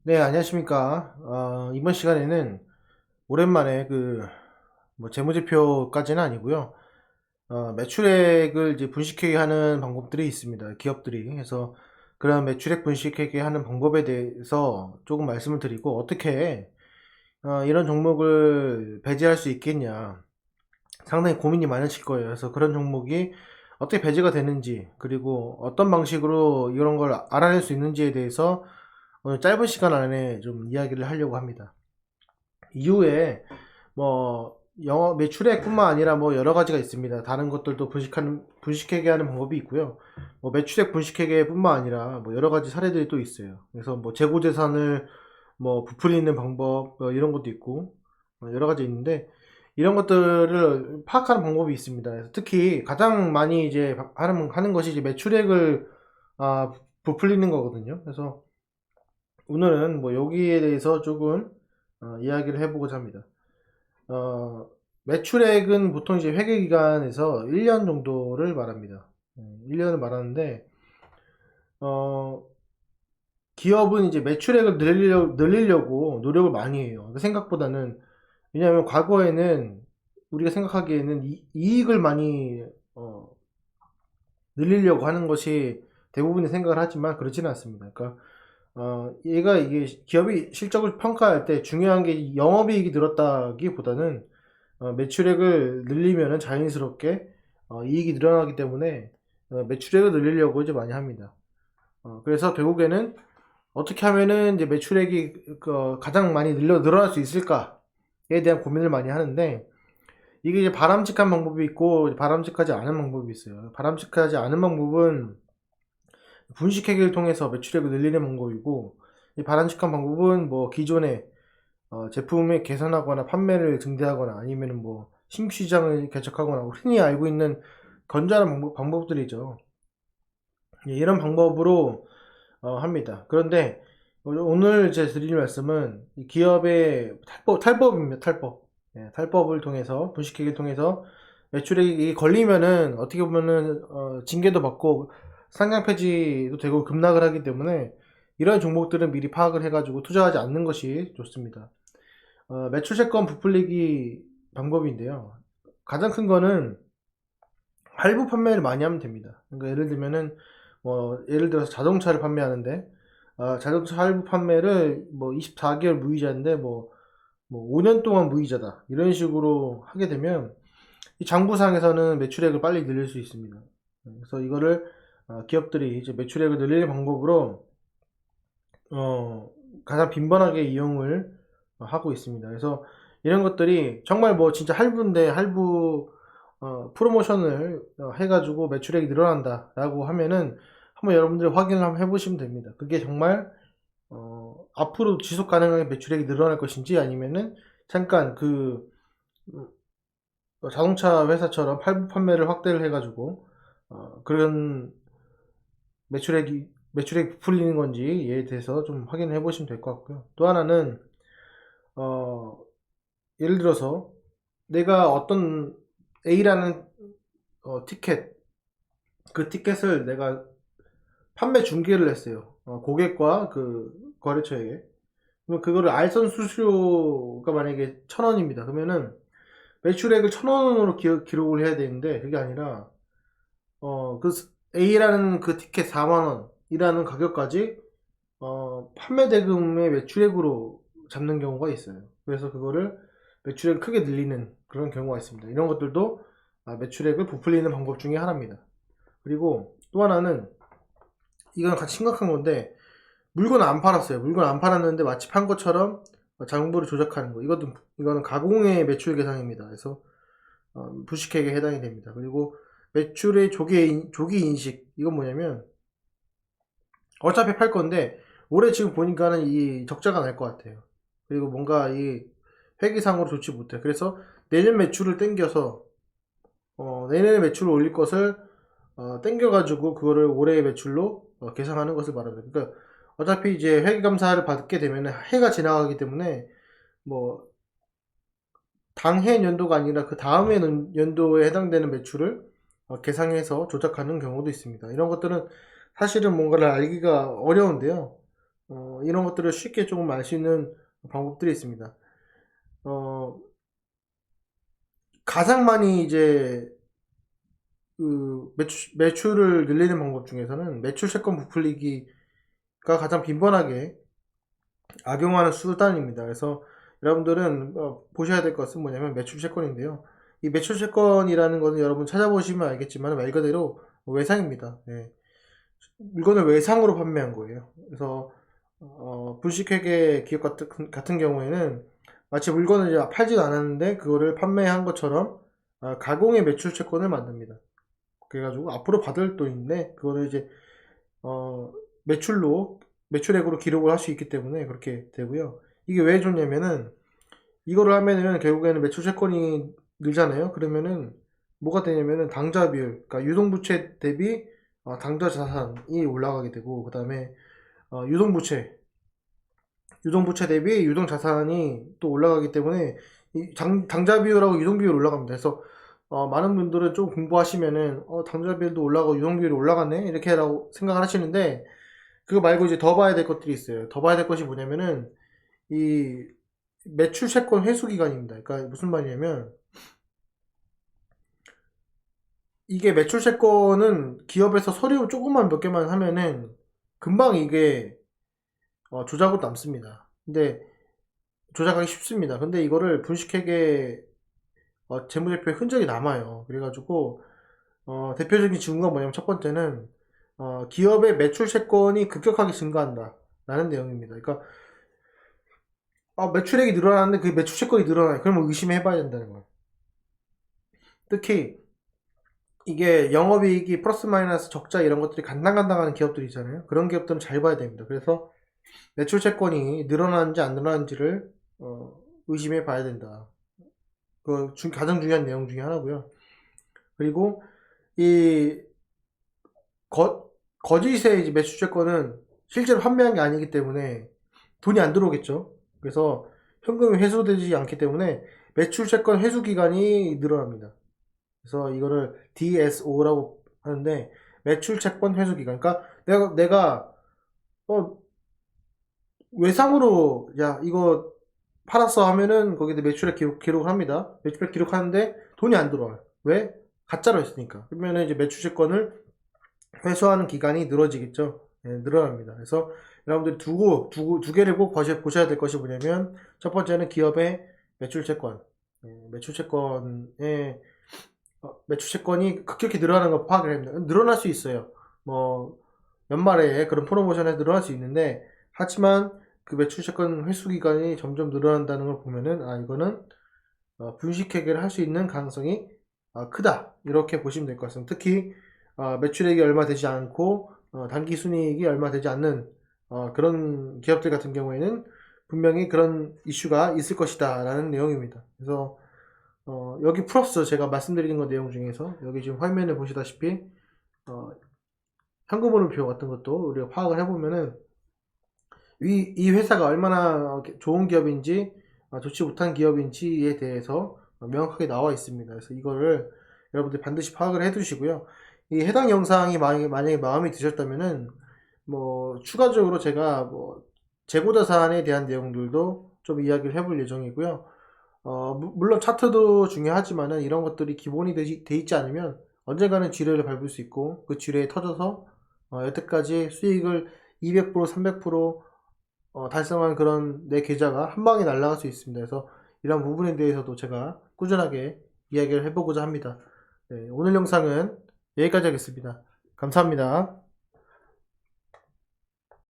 네, 안녕하십니까. 이번 시간에는 오랜만에 재무제표까지는 아니고요. 매출액을 이제 분식회계 하는 방법들이 있습니다. 기업들이. 해서 그런 매출액 분식회계 하는 방법에 대해서 조금 말씀을 드리고, 어떻게, 이런 종목을 배제할 수 있겠냐. 상당히 고민이 많으실 거예요. 그래서 그런 종목이 어떻게 배제가 되는지, 그리고 어떤 방식으로 이런 걸 알아낼 수 있는지에 대해서 오늘 짧은 시간 안에 좀 이야기를 하려고 합니다. 이후에 뭐 영업 매출액뿐만 아니라 뭐 여러 가지가 있습니다. 다른 것들도 분식회계 하는 방법이 있고요. 뭐 매출액 분식회계뿐만 아니라 뭐 여러 가지 사례들이 또 있어요. 그래서 뭐 재고 재산을 뭐 부풀리는 방법 이런 것도 있고 여러 가지 있는데, 이런 것들을 파악하는 방법이 있습니다. 그래서 특히 가장 많이 이제 하는 것이 이제 매출액을 부풀리는 거거든요. 그래서 오늘은 뭐 여기에 대해서 조금 이야기를 해보고자 합니다. 어, 매출액은 보통 이제 회계기간에서 1년 정도를 말합니다. 1년을 말하는데, 어, 기업은 이제 매출액을 늘리려고 노력을 많이 해요. 생각보다는, 왜냐하면 과거에는 우리가 생각하기에는 이익을 많이 늘리려고 하는 것이 대부분의 생각을 하지만 그렇지는 않습니다. 그러니까 이게 기업이 실적을 평가할 때 중요한 게 영업이익이 늘었다기보다는 매출액을 늘리면은 자연스럽게 이익이 늘어나기 때문에 매출액을 늘리려고 이제 많이 합니다. 그래서 결국에는 어떻게 하면은 이제 매출액이 가장 많이 늘어날 수 있을까에 대한 고민을 많이 하는데, 이게 이제 바람직한 방법이 있고 바람직하지 않은 방법이 있어요. 바람직하지 않은 방법은 분식회계를 통해서 매출액을 늘리는 방법이고, 이 바람직한 방법은 뭐 기존의 제품을 개선하거나 판매를 증대하거나 아니면 뭐 신규 시장을 개척하거나 흔히 알고 있는 건전한 방법들이죠. 예, 이런 방법으로 합니다. 그런데 오늘 제 드릴 말씀은 이 기업의 탈법입니다. 탈법. 예, 탈법을 통해서 분식회계를 통해서 매출액이 걸리면은 어떻게 보면은 징계도 받고 상장 폐지도 되고 급락을 하기 때문에 이런 종목들은 미리 파악을 해가지고 투자하지 않는 것이 좋습니다. 매출세권 부풀리기 방법인데요. 가장 큰 거는 할부 판매를 많이 하면 됩니다. 그러니까 예를 들면은 예를 들어서 자동차를 판매하는데 자동차 할부 판매를 뭐 24개월 무이자인데 뭐 5년 동안 무이자다 이런 식으로 하게 되면 이 장부상에서는 매출액을 빨리 늘릴 수 있습니다. 그래서 이거를 기업들이 이제 매출액을 늘리는 방법으로 가장 빈번하게 이용을 하고 있습니다. 그래서 이런 것들이 정말 뭐 진짜 할부인데 할부 프로모션을 해가지고 매출액이 늘어난다라고 하면은 한번 여러분들이 확인을 한번 해보시면 됩니다. 그게 정말 앞으로 지속 가능하게 매출액이 늘어날 것인지, 아니면은 잠깐 자동차 회사처럼 할부 판매를 확대를 해가지고 그런 매출액이 부풀리는 건지에 대해서 좀 확인을 해보시면 될 것 같고요. 또 하나는 어, 예를 들어서 내가 어떤 A라는 티켓, 그 티켓을 내가 판매 중개를 했어요. 고객과 그 거래처에게. 그러면 그거를 알선 수수료가 만약에 1,000원입니다. 그러면은 매출액을 1,000원으로 기록을 해야 되는데, 그게 아니라 그 A라는 그 티켓 4만 원이라는 가격까지 판매 대금의 매출액으로 잡는 경우가 있어요. 그래서 그거를 매출액을 크게 늘리는 그런 경우가 있습니다. 이런 것들도 매출액을 부풀리는 방법 중에 하나입니다. 그리고 또 하나는, 이건 같이 심각한 건데, 물건 안 팔았어요. 물건 안 팔았는데 마치 판 것처럼 장부를 조작하는 거. 이거는 가공의 매출 계산입니다. 그래서 부식회계에 해당이 됩니다. 그리고 매출의 조기 인식. 이건 뭐냐면, 어차피 팔 건데 올해 지금 보니까는 이 적자가 날 것 같아요. 그리고 뭔가 이 회계상으로 좋지 못해. 그래서 내년 매출을 땡겨서 내년에 매출을 올릴 것을 땡겨가지고 그거를 올해의 매출로 계산하는 것을 말합니다. 그러니까 어차피 이제 회계감사를 받게 되면 해가 지나가기 때문에 뭐 당해 연도가 아니라 그 다음해 연도에 해당되는 매출을 계상해서 조작하는 경우도 있습니다. 이런 것들은 사실은 뭔가를 알기가 어려운데요. 이런 것들을 쉽게 조금 알 수 있는 방법들이 있습니다. 가장 많이 이제 그 매출을 늘리는 방법 중에서는 매출 채권 부풀리기가 가장 빈번하게 악용하는 수단입니다. 그래서 여러분들은 보셔야 될 것은 뭐냐면 매출 채권인데요. 이 매출 채권이라는 것은 여러분 찾아보시면 알겠지만 말 그대로 외상입니다. 네. 물건을 외상으로 판매한 거예요. 그래서 분식회계 기업 같은 경우에는 마치 물건을 이제 팔지도 않았는데 그거를 판매한 것처럼 가공의 매출 채권을 만듭니다. 그래가지고 앞으로 받을 돈인데 그거를 이제 매출액으로 기록을 할 수 있기 때문에 그렇게 되고요. 이게 왜 좋냐면은 이거를 하면은 결국에는 매출 채권이 늘잖아요. 그러면은 뭐가 되냐면은 당좌 비율, 그러니까 유동부채 대비 당좌 자산이 올라가게 되고, 그 다음에 유동부채 대비 유동 자산이 또 올라가기 때문에 이 당좌 비율하고 유동 비율 올라갑니다. 그래서 많은 분들은 좀 공부하시면은 당좌 비율도 올라가고 유동 비율이 올라갔네 이렇게라고 생각을 하시는데, 그거 말고 이제 더 봐야 될 것들이 있어요. 더 봐야 될 것이 뭐냐면은 이 매출 채권 회수 기간입니다. 그러니까 무슨 말이냐면 이게 매출 채권은 기업에서 서류 조금만 몇 개만 하면은 금방 이게 조작으로 남습니다. 근데 조작하기 쉽습니다. 근데 이거를 분식회계 재무제표에 흔적이 남아요. 그래가지고 대표적인 징후가 뭐냐면 첫 번째는 기업의 매출 채권이 급격하게 증가한다 라는 내용입니다. 그러니까 매출액이 늘어나는데 그 매출 채권이 늘어나요. 그러면 의심해 봐야 된다는 거예요. 특히 이게 영업이익이 플러스 마이너스 적자 이런 것들이 간당간당하는 기업들이 있잖아요. 그런 기업들은 잘 봐야 됩니다. 그래서 매출 채권이 늘어나는지 안 늘어나는지를 의심해 봐야 된다. 그 가장 중요한 내용 중에 하나고요. 그리고 이 거짓의 매출 채권은 실제로 판매한 게 아니기 때문에 돈이 안 들어오겠죠. 그래서 현금이 회수되지 않기 때문에 매출 채권 회수 기간이 늘어납니다. 그래서 이거를 DSO라고 하는데 매출 채권 회수 기간. 그러니까 내가 외상으로 야 이거 팔았어 하면은 거기다 매출액 기록을 합니다. 매출액 기록하는데 돈이 안 들어와요. 왜? 가짜로 했으니까. 그러면 이제 매출 채권을 회수하는 기간이 늘어지겠죠. 네, 늘어납니다. 그래서 여러분들이 두 개를 꼭 보셔야 될 것이 뭐냐면 첫 번째는 기업의 매출 채권. 매출 채권의 매출 채권이 급격히 늘어나는 걸 파악을 합니다. 늘어날 수 있어요. 뭐 연말에 그런 프로모션에 늘어날 수 있는데, 하지만 그 매출 채권 회수 기간이 점점 늘어난다는 걸 보면은 이거는 분식회계를 할 수 있는 가능성이 크다 이렇게 보시면 될 것 같습니다. 특히 매출액이 얼마 되지 않고 단기 순이익이 얼마 되지 않는 그런 기업들 같은 경우에는 분명히 그런 이슈가 있을 것이다 라는 내용입니다. 그래서 여기 플러스 제가 말씀드리는 것 내용 중에서 여기 지금 화면에 보시다시피 현금흐름표 같은 것도 우리가 파악을 해보면은 이 회사가 얼마나 좋은 기업인지 좋지 못한 기업인지에 대해서 명확하게 나와 있습니다. 그래서 이거를 여러분들 반드시 파악을 해 두시고요. 이 해당 영상이 만약에 마음에 드셨다면은 뭐 추가적으로 제가 뭐 재고자산에 대한 내용들도 좀 이야기를 해볼 예정이고요. 물론 차트도 중요하지만은 이런 것들이 기본이 돼 있지 않으면 언젠가는 지뢰를 밟을 수 있고 그 지뢰에 터져서 여태까지 수익을 200% 300% 달성한 그런 내 계좌가 한 방에 날아갈 수 있습니다. 그래서 이런 부분에 대해서도 제가 꾸준하게 이야기를 해보고자 합니다. 네, 오늘 영상은 여기까지 하겠습니다. 감사합니다.